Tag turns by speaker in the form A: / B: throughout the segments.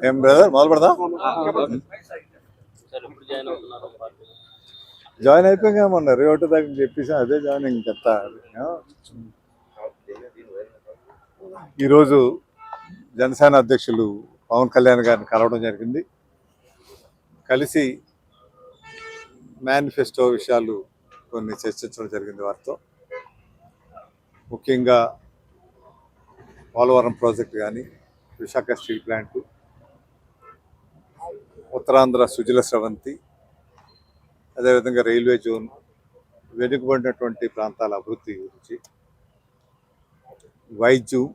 A: ఏం బ్రదర్ మొదలు పెడదాం. జాయిన్ అయిపోయాం మొన్న రేవటి దాకా చెప్పేసి అదే జాయిన్ ఇంకెంత. ఈరోజు జనసేన అధ్యక్షులు పవన్ కళ్యాణ్ గారిని కలవడం జరిగింది. కలిసి మేనిఫెస్టో విషయాలు కొన్ని చర్చించడం జరిగింది వారితో. ముఖ్యంగా పోలవరం ప్రాజెక్టు కానీ, విశాఖ స్టీల్ ప్లాంటు, ఉత్తరాంధ్ర సుజల స్రవంతి, అదేవిధంగా రైల్వే జోన్, వెనుకబడినటువంటి ప్రాంతాల అభివృద్ధి గురించి, వైద్యం,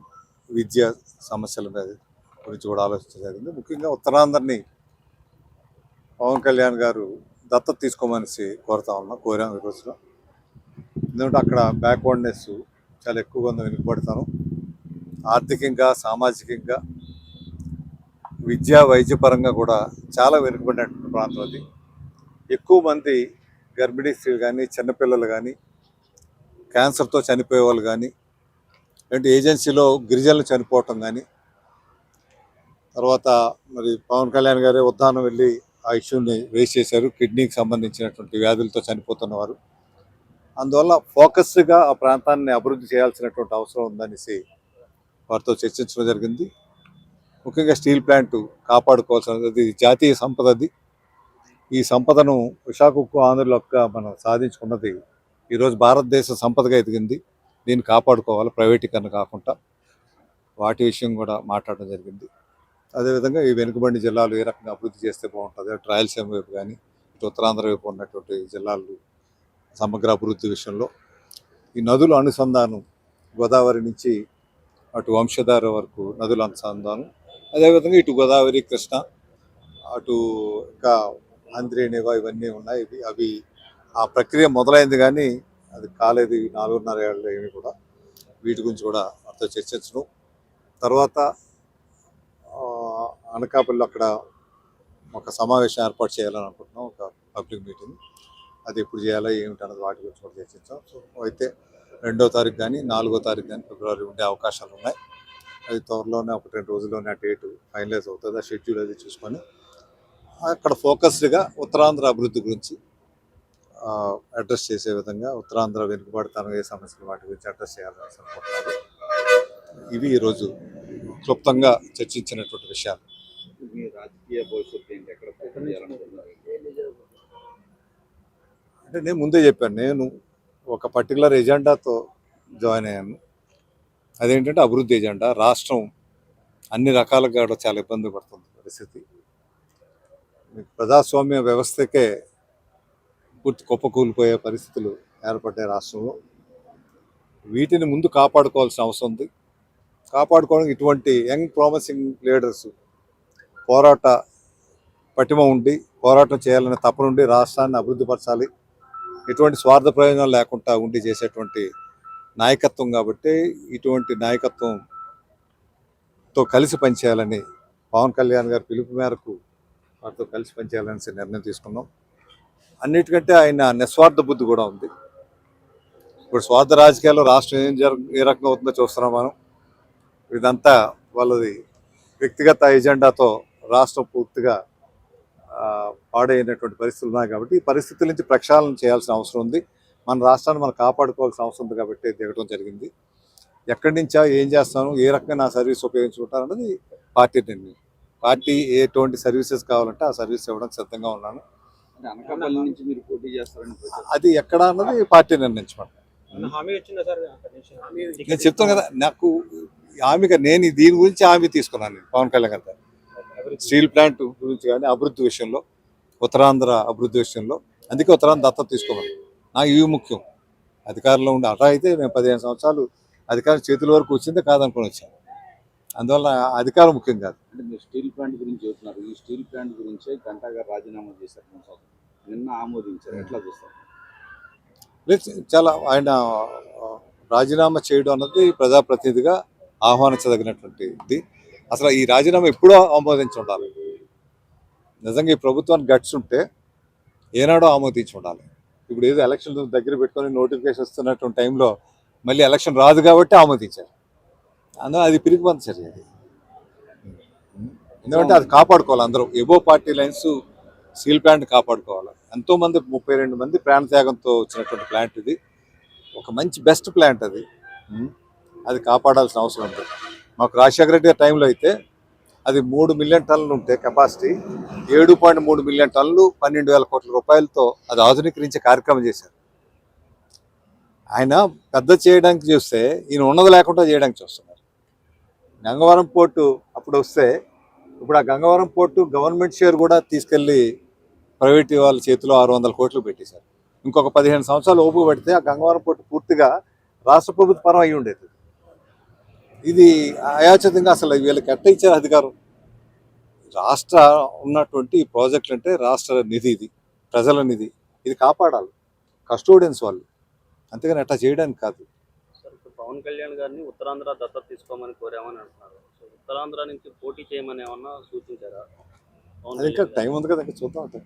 A: విద్య సమస్యల మీద గురించి కూడా ఆలోచించడం జరిగింది. ముఖ్యంగా ఉత్తరాంధ్రని పవన్ కళ్యాణ్ గారు దత్తత తీసుకోమనేసి కోరాం ఈ రోజులో. ఎందుకంటే అక్కడ బ్యాక్వర్డ్నెస్ చాలా ఎక్కువగా ఉంది, వెనుకబడతాను. ఆర్థికంగా, సామాజికంగా, విద్యా వైద్యపరంగా కూడా చాలా వెనుకబడినటువంటి ప్రాంతం అది. ఎక్కువ మంది గర్భిణీ స్త్రీలు కానీ, చిన్నపిల్లలు కానీ, క్యాన్సర్తో చనిపోయే వాళ్ళు కానీ, అంటే ఏజెన్సీలో గిరిజనులు చనిపోవటం కానీ, తర్వాత మరి పవన్ కళ్యాణ్ గారే ఉద్దానం వెళ్ళి ఆ ఇష్యూని రేస్ చేశారు, కిడ్నీకి సంబంధించినటువంటి వ్యాధులతో చనిపోతున్నవారు. అందువల్ల ఫోకస్గా ఆ ప్రాంతాన్ని అభివృద్ధి చేయాల్సినటువంటి అవసరం ఉందనేసి వారితో చర్చించడం జరిగింది. ముఖ్యంగా స్టీల్ ప్లాంట్ కాపాడుకోవాల్సినది జాతీయ సంపద. అది ఈ సంపదను విశాఖ ఉక్కు ఆంధ్రలో మనం సాధించుకున్నది ఈరోజు భారతదేశ సంపదగా ఎదిగింది. దీన్ని కాపాడుకోవాలి, ప్రైవేటీకరణ కాకుండా. వాటి విషయం కూడా మాట్లాడడం జరిగింది. అదేవిధంగా ఈ వెనుకబడిన జిల్లాలు ఏ రకంగా అభివృద్ధి చేస్తే బాగుంటుంది, అటు రాయలసీమ వైపు కానీ, ఇటు ఉత్తరాంధ్ర వైపు ఉన్నటువంటి జిల్లాలు సమగ్ర అభివృద్ధి విషయంలో, ఈ నదుల అనుసంధానం, గోదావరి నుంచి అటు వంశధార వరకు నదుల అనుసంధానం, అదేవిధంగా ఇటు గోదావరి, కృష్ణ, అటు ఇంకా ఆంధ్రేనివా ఇవన్నీ ఉన్నాయి. అవి ఆ ప్రక్రియ మొదలైంది కానీ అది కాలేదు. 4.5 ఏళ్ళు ఏమి కూడా వీటి గురించి కూడా అంతా చర్చించడం. తర్వాత అనకాపల్లిలో అక్కడ ఒక సమావేశం ఏర్పాటు చేయాలని అనుకుంటున్నాం, ఒక పబ్లిక్ మీటింగ్. అది ఎప్పుడు చేయాలో ఏమిటన్నది వాటి గురించి కూడా చర్చించాం. సో అయితే 2వ తారీఖు కానీ 4వ తారీఖు కానీ ఫిబ్రవరి ఉండే అవకాశాలు ఉన్నాయి. అది త్వరలోనే 1-2 రోజుల్లోనే ఆ డేటు ఫైనలైజ్ అవుతుంది. ఆ షెడ్యూల్ అది చూసుకొని అక్కడ ఫోకస్డ్గా ఉత్తరాంధ్ర అభివృద్ధి గురించి అడ్రస్ చేసే విధంగా, ఉత్తరాంధ్ర వెనుకబడతాను ఏ సమస్యలు వాటి గురించి అడ్రస్ చేయాలని అనుకుంటున్నారు. ఇవి ఈరోజు క్లుప్తంగా చర్చించినటువంటి విషయాలు. అంటే నేను ముందే చెప్పాను, నేను ఒక పర్టికులర్ ఎజెండాతో జాయిన్ అయ్యాను. అదేంటంటే అభివృద్ధి ఎజెండా. రాష్ట్రం అన్ని రకాలుగా కూడా చాలా ఇబ్బంది పడుతుంది పరిస్థితి. ప్రజాస్వామ్య వ్యవస్థకే పూర్తి కుప్పకూలిపోయే పరిస్థితులు ఏర్పడ్డాయి రాష్ట్రంలో. వీటిని ముందు కాపాడుకోవాల్సిన అవసరం ఉంది. కాపాడుకోవడానికి ఇటువంటి యంగ్ ప్రామిసింగ్ లీడర్స్ పోరాట పటిమ ఉండి, పోరాటం చేయాలనే తపనుండి రాష్ట్రాన్ని అభివృద్ధిపరచాలి, ఎటువంటి స్వార్థ ప్రయోజనాలు లేకుండా ఉండి చేసేటువంటి నాయకత్వం. కాబట్టి ఇటువంటి నాయకత్వంతో కలిసి పనిచేయాలని పవన్ కళ్యాణ్ గారి పిలుపు మేరకు వారితో కలిసి పనిచేయాలనేసి నిర్ణయం తీసుకున్నాం. అన్నిటికంటే ఆయన నిస్వార్థ బుద్ధి కూడా ఉంది. ఇప్పుడు స్వార్థ రాజకీయాల్లో రాష్ట్రం ఏ రకంగా అవుతుందో చూస్తున్నాం మనం. ఇదంతా వాళ్ళది వ్యక్తిగత ఎజెండాతో రాష్ట్రం పూర్తిగా పాడైనటువంటి పరిస్థితులు ఉన్నాయి. కాబట్టి ఈ పరిస్థితుల నుంచి ప్రక్షాళన చేయాల్సిన అవసరం ఉంది. మన రాష్ట్రాన్ని మనం కాపాడుకోవాల్సిన అవసరం ఉంది కాబట్టి దిగడం జరిగింది. ఎక్కడి నుంచా, ఏం చేస్తాను, ఏ రకంగా నా సర్వీస్ ఉపయోగించుకుంటారన్నది పార్టీ నిర్ణయం. పార్టీ ఎటువంటి సర్వీసెస్ కావాలంటే ఆ సర్వీస్ ఇవ్వడానికి సిద్ధంగా ఉన్నాను.
B: అనకాపల్లి నుంచి మీరు పోటీ చేస్తారని
A: అది ఎక్కడ అన్నది పార్టీ నిర్ణయించమంటారు. నేను చెప్తాను కదా, నాకు హామీగా నేను దీని గురించి హామీ తీసుకున్నాను. నేను పవన్ కళ్యాణ్ గారు స్టీల్ ప్లాంట్ గురించి కానీ, అభివృద్ధి విషయంలో, ఉత్తరాంధ్ర అభివృద్ధి విషయంలో, అందుకే ఉత్తరాంధ్ర దత్తత తీసుకోమని. నాకు ఇవి ముఖ్యం. అధికారంలో ఉండి అట్లా అయితే నేను 15 సంవత్సరాలు అధికారం చేతుల వరకు వచ్చిందే కాదనుకుని వచ్చాను. అందువల్ల అధికారం ముఖ్యం కాదు.
B: అంటే మీరు స్టీల్ ప్లాంట్ గురించి చెప్తున్నారు. ఈ స్టీల్ ప్లాంట్ గురించే గంటా గారు రాజీనామా చేశారు, నిన్న ఆమోదించారు. ఎట్లా చూస్తారు?
A: చాలా ఆయన రాజీనామా చేయడం అన్నది ప్రజాప్రతినిధిగా ఆహ్వానించదగినటువంటిది. అసలు ఈ రాజీనామా ఎప్పుడో ఆమోదించి ఉండాలి. నిజంగా ఈ ప్రభుత్వానికి గట్స్ ఉంటే ఏనాడో ఆమోదించి ఉండాలి. ఇప్పుడు ఏదో ఎలక్షన్ దగ్గర పెట్టుకొని నోటిఫికేషన్ వస్తున్నటువంటి టైంలో మళ్ళీ ఎలక్షన్ రాదు కాబట్టి ఆమోదించారు. అందులో అది పిరిగిపోతుంది సరే. అది ఎందుకంటే అది కాపాడుకోవాలి అందరూ. Above party lines steel plant కాపాడుకోవాలి. ఎంతోమంది 32 మంది ప్రాణత్యాగంతో వచ్చినటువంటి ప్లాంట్ ఇది. ఒక మంచి బెస్ట్ ప్లాంట్ అది. అది కాపాడాల్సిన అవసరం ఉంది. మాకు రాజశేఖర రెడ్డి గారి టైంలో అయితే అది 3 మిలియన్ టన్నులు ఉంటే కెపాసిటీ 7.3 మిలియన్ టన్నులు 12,000 కోట్ల రూపాయలతో అది ఆధునీకరించే కార్యక్రమం చేశారు. ఆయన పెద్ద చేయడానికి చూస్తే ఈయన ఉన్నది లేకుండా చేయడానికి చూస్తున్నారు. గంగవరం పోర్టు అప్పుడు వస్తే ఇప్పుడు ఆ గంగవరం పోర్టు గవర్నమెంట్ షేర్ కూడా తీసుకెళ్ళి ప్రైవేట్ వాళ్ళ చేతిలో 600 కోట్లు పెట్టేశారు. ఇంకొక 15 సంవత్సరాలు ఓపిక పడితే ఆ గంగవరం పోర్టు పూర్తిగా రాష్ట్ర ప్రభుత్వ పరం అయి ఉండేది. ఇది అయాచితంగా అసలు వీళ్ళకి ఎట్ట ఇచ్చారు అధికారం? రాష్ట్ర ఉన్నటువంటి ప్రాజెక్టులు అంటే రాష్ట్ర నిధి, ఇది ప్రజల నిధి, ఇది కాపాడాలి కస్టోడియన్స్ వాళ్ళు, అంతేగాని అట్లా చేయడానికి కాదు.
C: సార్ ఇప్పుడు పవన్ కళ్యాణ్ గారిని ఉత్తరాంధ్ర దత్తత తీసుకోమని కోరామని అంటున్నారు. సో ఉత్తరాంధ్ర నుంచి పోటీ చేయమని ఏమన్నా సూచించారా?
A: అది ఇంకా టైం ఉంది కదా, ఇంకా చూద్దాం.
B: అంటే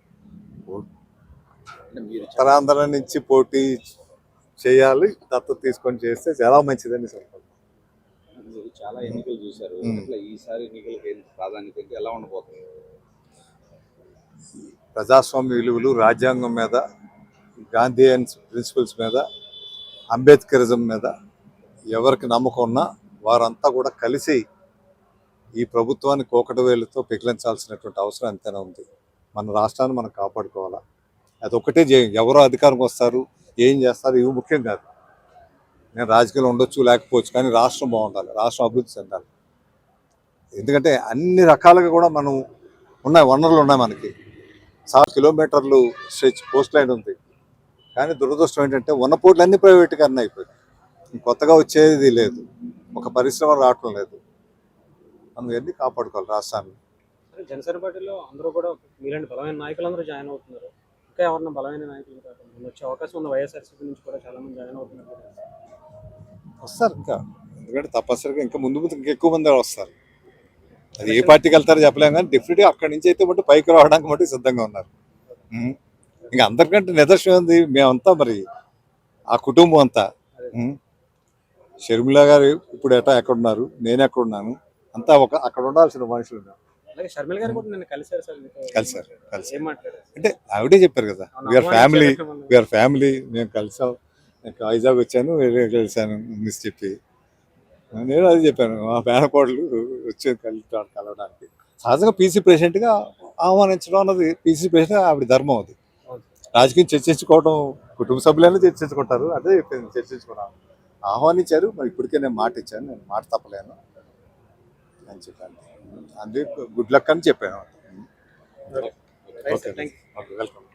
B: మీరు
A: ఉత్తరాంధ్ర నుంచి పోటీ చేయాలి, దత్తత తీసుకొని చేస్తే చాలా మంచిదని చెప్పాలి.
B: మీరు చాలా ఎన్నికలు చూశారు. అట్లా ఈసారి ఎన్నికలకి ఏంటి ప్రాధాన్యత ఏంటి? ఎలా ఉండబోతుంది?
A: ప్రజాస్వామ్య విలువలు, రాజ్యాంగం మీద, గాంధీయన్ ప్రిన్సిపల్స్ మీద, అంబేద్కరిజం మీద ఎవరికి నమ్మకం ఉన్నా వారంతా కూడా కలిసి ఈ ప్రభుత్వాన్ని కోకటి వేలుతో పెకిలించాల్సినటువంటి అవసరం ఎంతైనా ఉంది. మన రాష్ట్రాన్ని మనం కాపాడుకోవాలా. అదొక్కటే ఎవరో అధికారంకి వస్తారు, ఏం చేస్తారు, ఇవి ముఖ్యం కాదు. నేను రాజకీయాలు ఉండొచ్చు లేకపోవచ్చు, కానీ రాష్ట్రం బాగుండాలి, రాష్ట్రం అభివృద్ధి చెందాలి. ఎందుకంటే అన్ని రకాలుగా కూడా మనం ఉన్నాయి, వనరులు ఉన్నాయి మనకి. 7 కిలోమీటర్లు స్ట్రెచ్ కోస్ట్ లైన్ ఉంది, కానీ దురదృష్టం ఏంటంటే ఉన్న పోర్టులు అన్ని ప్రైవేటీకరణ అయిపోయాయి. కొత్తగా వచ్చేది లేదు, ఒక పరిశ్రమ రావటం లేదు. మనం ఎన్ని కాపాడుకోవాలి రాష్ట్రాన్ని.
D: జనసేన పార్టీలో అందరూ కూడా మీలాంటి బలమైన నాయకులందరూ జాయిన్ అవుతున్నారు. ఇంకా ఎవరన్నా బలమైన నాయకులు కాకుండా వచ్చే అవకాశం ఉంది. వైఎస్ఆర్సీపీ నుంచి కూడా చాలా మంది జాయిన్ అవుతున్నారు.
A: వస్తారు ఇంకా, ఎందుకంటే తప్పనిసరిగా ఇంకా ముందు ముందు ఇంకా ఎక్కువ మంది వస్తారు. అది ఏ పార్టీకి వెళ్తారో చెప్పలేము, కానీ డెఫినెట్గా అక్కడి నుంచి అయితే మటు పైకి రావడానికి మటు సిద్ధంగా ఉన్నారు. ఇంకా అందరికంటే నిదర్శనం ఉంది, మేమంతా మరి ఆ కుటుంబం అంతా. షర్మిల గారు ఇప్పుడు ఎక్కడున్నారు, నేను ఎక్కడున్నాను, అంతా అక్కడ ఉండాల్సిన మనుషులు ఉన్నారు.
D: అలాగే షర్మిల గారు కూడా నేను కలిసారు సార్.
A: కలిసి
D: ఏం మాట్లాడారు
A: అంటే ఆవిడే చెప్పారు కదా, వీఆర్ ఫ్యామిలీ, మేము కలిసాం. నేను వైజాగ్ వచ్చాను, కలిసాను మిస్ చెప్పి, నేను అది చెప్పాను. మా మేనకోడలు వచ్చి కలవడానికి సహజంగా పీసీ ప్రెసిడెంట్గా ఆహ్వానించడం అన్నది పీసీ ప్రెసిడెంట్ ఆవిడ ధర్మం. అది రాజకీయం చర్చించుకోవడం, కుటుంబ సభ్యులైనా చర్చించుకుంటారు, అదే చెప్పింది, చర్చించుకున్నాను. ఆహ్వానించారు, మరి ఇప్పటికే నేను మాట ఇచ్చాను, నేను మాట తప్పలేను అని చెప్పాను. అందుకే గుడ్ లక్ అని చెప్పాను.
D: Okay, thank you.
A: Okay, welcome.